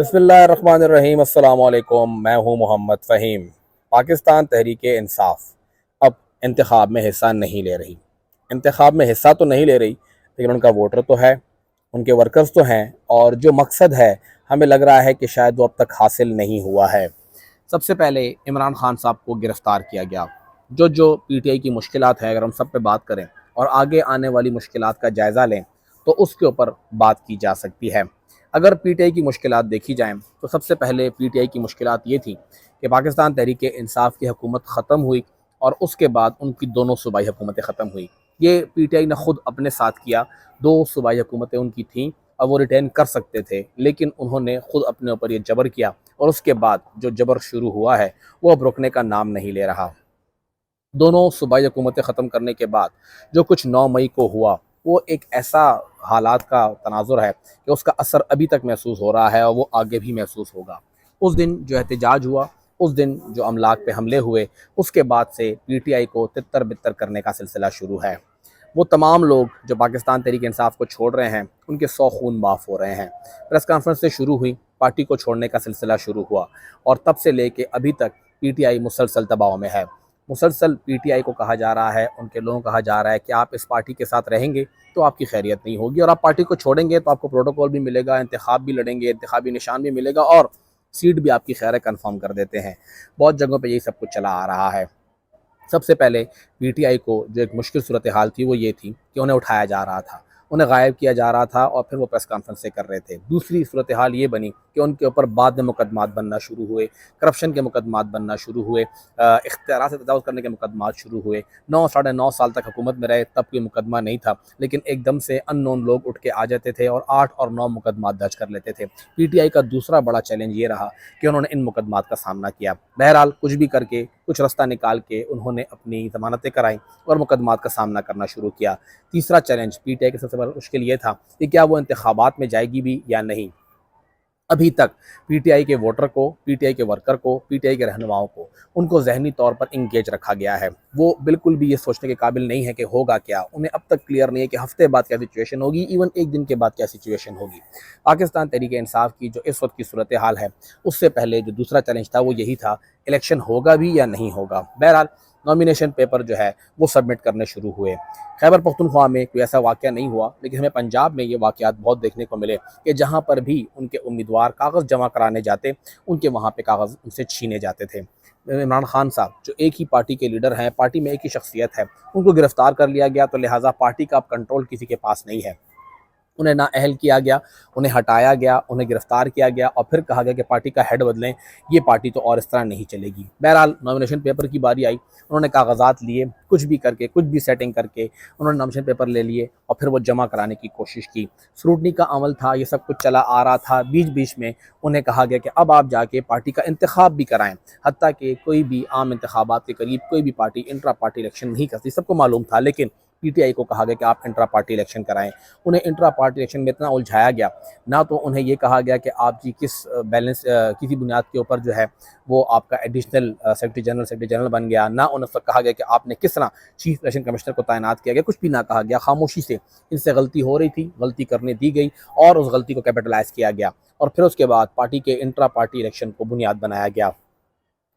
बिस्मिल्लाहिर्रहमानिर्रहीम। अस्सलाम वालेकुम। मैं हूँ मोहम्मद फ़हीम। पाकिस्तान तहरीक-ए-इंसाफ़ अब इंतखाब में हिस्सा नहीं ले रही। इंतखाब में हिस्सा तो नहीं ले रही, लेकिन उनका वोटर तो है, उनके वर्कर्स तो हैं, और जो मकसद है हमें लग रहा है कि शायद वो अब तक हासिल नहीं हुआ है। सबसे पहले इमरान खान साहब को गिरफ़्तार किया गया। जो पीटीआई की मुश्किलात हैं, अगर हम सब पे बात करें और आगे आने वाली मुश्किलात का जायज़ा लें, तो उसके ऊपर बात की जा सकती है। अगर पीटीआई की मुश्किलात देखी जाएँ, तो सबसे पहले पीटीआई की मुश्किलात ये थी कि पाकिस्तान तहरीक-ए-इंसाफ़ की हुकूमत ख़त्म हुई और उसके बाद उनकी दोनों सूबाई हुकूमतें ख़त्म हुई। ये पीटीआई ने ख़ुद अपने साथ किया। 2 सूबाई हुकूमतें उनकी थीं और वो रिटेन कर सकते थे, लेकिन उन्होंने ख़ुद अपने ऊपर ये जबर किया और उसके बाद जो जबर शुरू हुआ है, वो अब रुकने का नाम नहीं ले रहा। दोनों सूबाई हुकूमतें ख़त्म करने के बाद जो कुछ 9 मई को हुआ, वो एक ऐसा हालात का तनाज़ुर है कि उसका असर अभी तक महसूस हो रहा है और वो आगे भी महसूस होगा। उस दिन जो एहतजाज हुआ, उस दिन जो अमलाक पे हमले हुए, उसके बाद से पीटीआई को तितर-बितर करने का सिलसिला शुरू है। वो तमाम लोग जो पाकिस्तान तहरीक-ए-इंसाफ़ को छोड़ रहे हैं, उनके 100 खून माफ़ हो रहे हैं। प्रेस कॉन्फ्रेंस से शुरू हुई, पार्टी को छोड़ने का सिलसिला शुरू हुआ और तब से लेके अभी तक पीटीआई मुसलसल दबाव में है। मुसलसल पीटीआई को कहा जा रहा है, उनके लोगों को कहा जा रहा है कि आप इस पार्टी के साथ रहेंगे तो आपकी खैरियत नहीं होगी, और आप पार्टी को छोड़ेंगे तो आपको प्रोटोकॉल भी मिलेगा, इंतखाब भी लड़ेंगे, इंतखाबी निशान भी मिलेगा और सीट भी आपकी खैर कन्फर्म कर देते हैं। बहुत जगहों पे यही सब कुछ चला आ रहा है। सबसे पहले पीटीआई को जो एक मुश्किल सूरत हाल थी वो ये थी कि उन्हें उठाया जा रहा था, उन्हें गायब किया जा रहा था और फिर वो प्रेस कॉन्फ्रेंसें कर रहे थे। दूसरी सूरत हाल ये बनी कि उनके ऊपर बाद में मुकदमात बनना शुरू हुए, करप्शन के मुकदमात बनना शुरू हुए, इख्तियार से तजावुज़ करने के मुकदमात शुरू हुए। 9 साढ़े 9 साल तक हुकूमत में रहे, तब कोई मुकदमा नहीं था, लेकिन एकदम से अननोन लोग उठ के आ जाते थे और 8 और 9 मुकदमात दर्ज कर लेते थे। पीटीआई का दूसरा बड़ा चैलेंज ये रहा कि उन्होंने इन मुकदमात का सामना किया। बहरहाल कुछ भी करके, कुछ रास्ता निकाल के उन्होंने अपनी ज़मानतें कराईं और मुकदमात का सामना करना शुरू किया। तीसरा चैलेंज पीटीआई की सबसे बड़ा मुश्किल ये था कि क्या वो इंतखाबात में जाएगी भी या नहीं। अभी तक पीटीआई के वोटर को, पीटीआई के वर्कर को, पीटीआई के रहनुमाओं को, उनको ज़हनी तौर पर इंगेज रखा गया है। वो बिल्कुल भी ये सोचने के काबिल नहीं है कि होगा क्या। उन्हें अब तक क्लियर नहीं है कि हफ्ते बाद क्या सिचुएशन होगी, इवन एक दिन के बाद क्या सिचुएशन होगी। पाकिस्तान तहरीक-ए-इंसाफ़ की जो इस वक्त की सूरत हाल है, उससे पहले जो दूसरा चैलेंज था वो यही था, इलेक्शन होगा भी या नहीं होगा। बहरहाल नॉमिनेशन पेपर जो है वो सबमिट करने शुरू हुए। खैबर पख्तूनख्वा में कोई ऐसा वाक़या नहीं हुआ, लेकिन हमें पंजाब में ये वाक़यात बहुत देखने को मिले कि जहाँ पर भी उनके उम्मीदवार कागज़ जमा कराने जाते, उनके वहाँ पे कागज़ उनसे छीने जाते थे। इमरान खान साहब जो एक ही पार्टी के लीडर हैं, पार्टी में एक ही शख्सियत है, उनको गिरफ़्तार कर लिया गया, तो लिहाजा पार्टी का अब कंट्रोल किसी के पास नहीं है। उन्हें नाअहल किया गया, उन्हें हटाया गया, उन्हें गिरफ़्तार किया गया और फिर कहा गया कि पार्टी का हेड बदलें, ये पार्टी तो और इस तरह नहीं चलेगी। बहरहाल नॉमिनेशन पेपर की बारी आई, उन्होंने कागज़ात लिए, कुछ भी करके, कुछ भी सेटिंग करके उन्होंने नॉमिनेशन पेपर ले लिए और फिर वो जमा कराने की कोशिश की। स्क्रूटनी का अमल था, ये सब कुछ चला आ रहा था। बीच-बीच में उन्हें कहा गया कि अब आप जाके पार्टी का इंतखाब भी कराएँ, हत्ता कि कोई भी आम इंतखाबात के करीब कोई भी पार्टी इंट्रा पार्टी इलेक्शन नहीं करती, सबको मालूम था। लेकिन पीटीआई को कहा गया कि आप इंट्रा पार्टी इलेक्शन कराएं। उन्हें इंट्रा पार्टी इलेक्शन में इतना उलझाया गया, ना तो उन्हें ये कहा गया कि आप जी किस किसी बुनियाद के ऊपर जो है वो आपका एडिशनल सेक्रेटरी जनरल बन गया, ना उन्हें कहा गया कि आपने किस तरह चीफ इलेक्शन कमिश्नर को तैनात किया गया, कुछ भी ना कहा गया। खामोशी से इनसे गलती हो रही थी, गलती करने दी गई और उस गलती को कैपिटलाइज़ किया गया और फिर उसके बाद पार्टी के इंट्रा पार्टी इलेक्शन को बुनियाद बनाया गया।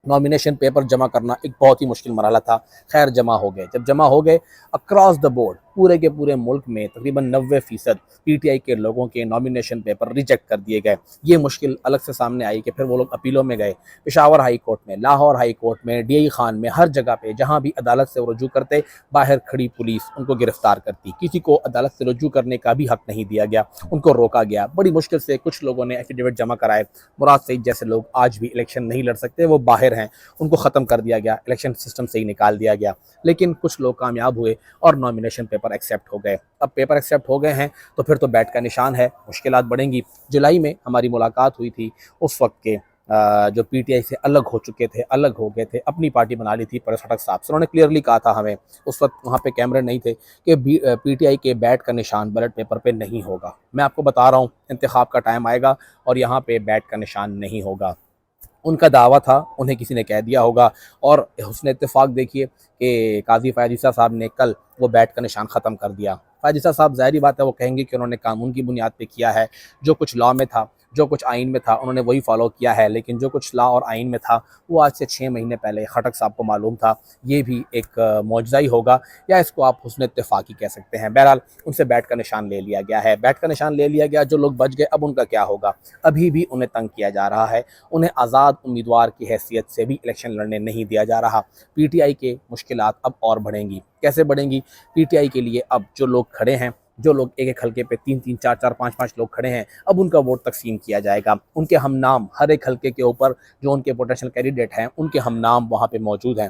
नॉमिनेशन पेपर जमा करना एक बहुत ही मुश्किल मरहला था। खैर जमा हो गए। जब जमा हो गए, अक्रॉस द बोर्ड पूरे के पूरे मुल्क में तकरीबन 90% पीटीआई के लोगों के नॉमिनेशन पेपर रिजेक्ट कर दिए गए। ये मुश्किल अलग से सामने आई कि फिर वो लोग अपीलों में गए, पेशावर हाई कोर्ट में, लाहौर हाई कोर्ट में, डीआई खान में, हर जगह पे जहाँ भी अदालत से वो रुजू करते, बाहर खड़ी पुलिस उनको गिरफ्तार करती। किसी को अदालत से रुजू करने का भी हक नहीं दिया गया, उनको रोका गया। बड़ी मुश्किल से कुछ लोगों ने एफिडेविट जमा कराए। मुराद सईद जैसे लोग आज भी इलेक्शन नहीं लड़ सकते, वो बाहर हैं, उनको ख़त्म कर दिया गया, इलेक्शन सिस्टम से ही निकाल दिया गया। लेकिन कुछ लोग कामयाब हुए और नॉमिनेशन पेपर एक्सेप्ट हो गए। अब पेपर एक्सेप्ट हो गए हैं तो फिर तो बैट का निशान है, मुश्किलात बढ़ेंगी। जुलाई में हमारी मुलाकात हुई थी, उस वक्त के जो पीटीआई से अलग हो चुके थे, अलग हो गए थे, अपनी पार्टी बना ली थी परवेज़ खटक साहब से, उन्होंने क्लियरली कहा था हमें, उस वक्त वहाँ पे कैमरे नहीं थे, कि पीटीआई के बैट का निशान बैलेट पेपर पे नहीं होगा। मैं आपको बता रहा हूँ, इंतखाब का टाइम आएगा और यहाँ पे बैट का निशान नहीं होगा। उनका दावा था, उन्हें किसी ने कह दिया होगा और हुस्न इत्तेफाक देखिए कि काज़ी फ़याज़ ईसा साहब ने कल वो बैट का निशान ख़त्म कर दिया। फ़याज़ ईसा साहब ज़ाहिर-सी बात है वो कहेंगे कि उन्होंने कानून की बुनियाद पे किया है, जो कुछ लॉ में था जो कुछ आइन में था उन्होंने वही फॉलो किया है, लेकिन जो कुछ लॉ और आइन में था वो आज से 6 महीने पहले खटक साहब को मालूम था। ये भी एक मौजज़ा ही होगा, या इसको आप हुस्न इत्तेफाकी कह सकते हैं। बहरहाल उनसे बैट का निशान ले लिया गया है, बैट का निशान ले लिया गया। जो लोग बच गए अब उनका क्या होगा? अभी भी उन्हें तंग किया जा रहा है, उन्हें आज़ाद उम्मीदवार की हैसियत से भी इलेक्शन लड़ने नहीं दिया जा रहा। पीटीआई के मुश्किलात अब और बढ़ेंगी। कैसे बढ़ेंगी? पीटीआई के लिए अब जो लोग खड़े हैं, जो लोग एक एक हल्के पे 3-3, 4-4, 5-5 लोग खड़े हैं, अब उनका वोट तकसीम किया जाएगा। उनके हम नाम हर एक हल्के के ऊपर जो उनके पोटेंशियल कैंडिडेट हैं उनके हम नाम वहाँ पे मौजूद हैं।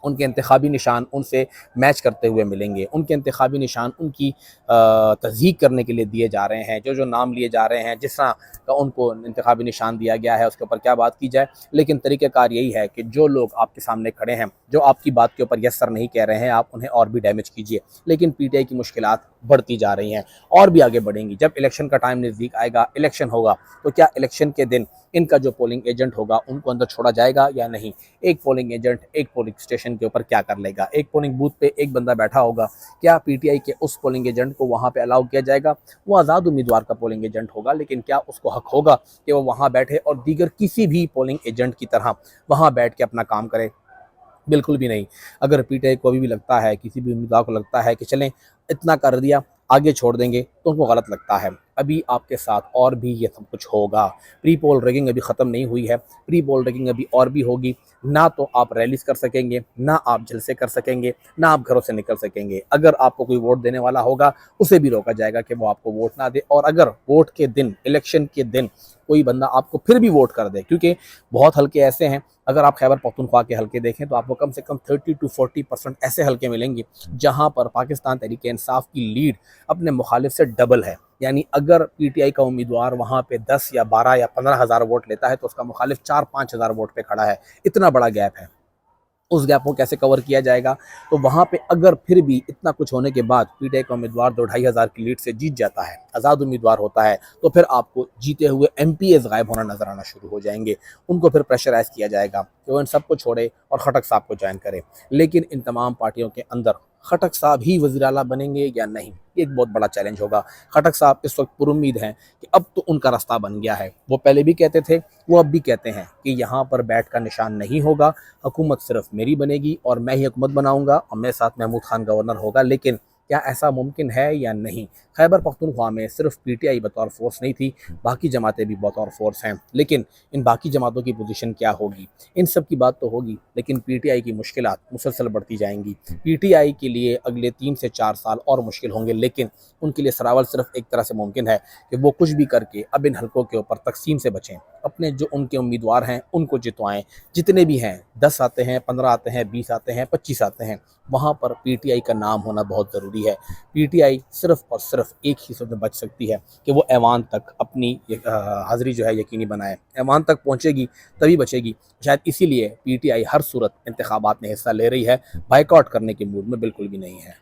उनके इंतखाबी निशान उनसे मैच करते हुए मिलेंगे। उनके इंतखाबी निशान उनकी तस्दीक करने के लिए दिए जा रहे हैं। जो नाम लिए जा रहे हैं, जिस तरह का उनको इंतखाबी निशान दिया गया है उसके ऊपर क्या बात की जाए, लेकिन तरीक़ेकार यही है कि जो लोग आपके सामने खड़े हैं, जो आपकी बात के ऊपर यस सर नहीं कह रहे हैं, आप उन्हें और भी डैमेज कीजिए। लेकिन पीटीआई की मुश्किलात बढ़ती जा रही हैं और भी आगे बढ़ेंगी। जब इलेक्शन का टाइम नज़दीक आएगा, इलेक्शन होगा, तो क्या इलेक्शन के दिन इनका जो पोलिंग एजेंट होगा उनको अंदर छोड़ा जाएगा या नहीं? एक पोलिंग एजेंट एक पोलिंग स्टेशन के ऊपर क्या कर लेगा? एक पोलिंग बूथ पे एक बंदा बैठा होगा, क्या पीटीआई के उस पोलिंग एजेंट को वहाँ पे अलाउ किया जाएगा? वो आज़ाद उम्मीदवार का पोलिंग एजेंट होगा, लेकिन क्या उसको हक होगा कि वो वहाँ बैठे और दीगर किसी भी पोलिंग एजेंट की तरह वहाँ बैठ के अपना काम करे? बिल्कुल भी नहीं। अगर पीटीआई को अभी भी लगता है, किसी भी उम्मीदवार को लगता है कि चलें इतना कर दिया आगे छोड़ देंगे, तो उनको गलत लगता है। अभी आपके साथ और भी ये सब कुछ होगा। प्री पोल रैगिंग अभी ख़त्म नहीं हुई है, प्री पोल रैगिंग अभी और भी होगी। ना तो आप रैलीज़ कर सकेंगे, ना आप जलसे कर सकेंगे, ना आप घरों से निकल सकेंगे। अगर आपको कोई वोट देने वाला होगा उसे भी रोका जाएगा कि वो आपको वोट ना दे। और अगर वोट के दिन, इलेक्शन के दिन कोई बंदा आपको फिर भी वोट कर दे, क्योंकि बहुत हल्के ऐसे हैं, अगर आप खैबर पख्तूनख्वा के हल्के देखें तो आपको कम से कम 30 to 40% ऐसे हल्के मिलेंगे जहां पर पाकिस्तान तहरीक इंसाफ की लीड अपने मुखालिफ से डबल है। यानी अगर पीटीआई का उम्मीदवार वहां पे 10 या 12 या 15 हज़ार वोट लेता है तो उसका मुखालिफ 4-5 हज़ार वोट पे खड़ा है। इतना बड़ा गैप है। उस गैप को कैसे कवर किया जाएगा? तो वहाँ पे अगर फिर भी इतना कुछ होने के बाद पीटीआई का उम्मीदवार 2-2.5 हज़ार की लीड से जीत जाता है, आज़ाद उम्मीदवार होता है, तो फिर आपको जीते हुए एमपीएस गायब होना नजर आना शुरू हो जाएंगे। उनको फिर प्रेशराइज किया जाएगा कि वो इन सबको छोड़े और खटक साहब को ज्वाइन करे। लेकिन इन तमाम पार्टियों के अंदर खटक साहब ही वज़ीर आला बनेंगे या नहीं, ये एक बहुत बड़ा चैलेंज होगा। खटक साहब इस वक्त पुरुम्मीद हैं कि अब तो उनका रास्ता बन गया है। वो पहले भी कहते थे, वो अब भी कहते हैं कि यहाँ पर बैट का निशान नहीं होगा, हुकूमत सिर्फ मेरी बनेगी और मैं ही हुकूमत बनाऊंगा और मेरे साथ महमूद खान गवर्नर होगा। लेकिन क्या ऐसा मुमकिन है या नहीं? खैबर पख्तूनख्वा में सिर्फ पीटीआई बतौर फोर्स नहीं थी, बाकी जमातें भी बतौर फोर्स हैं। लेकिन इन बाकी जमातों की पोजीशन क्या होगी? इन सब की बात तो होगी, लेकिन पीटीआई की मुश्किलात मुसलसल बढ़ती जाएंगी। पीटीआई के लिए अगले 3 से 4 साल और मुश्किल होंगे, लेकिन उनके लिए सरावल सिर्फ एक तरह से मुमकिन है कि वो कुछ भी करके अब इन हल्कों के ऊपर तकसीम से बचें, अपने जो उनके उम्मीदवार हैं उनको जितवाएं। जितने भी हैं, 10 आते हैं, 15 आते हैं, 20 आते हैं, 25 आते हैं, वहाँ पर पीटीआई का नाम होना बहुत ज़रूरी है। पीटीआई सिर्फ और सिर्फ एक ही सूरत में बच सकती है कि वो ऐवान तक अपनी हाज़िरी जो है यकीनी बनाए। ऐवान तक पहुँचेगी तभी बचेगी। शायद इसीलिए पीटीआई हर सूरत इंतखाबात में हिस्सा ले रही है, बाइकआउट करने के मूड में बिल्कुल भी नहीं है।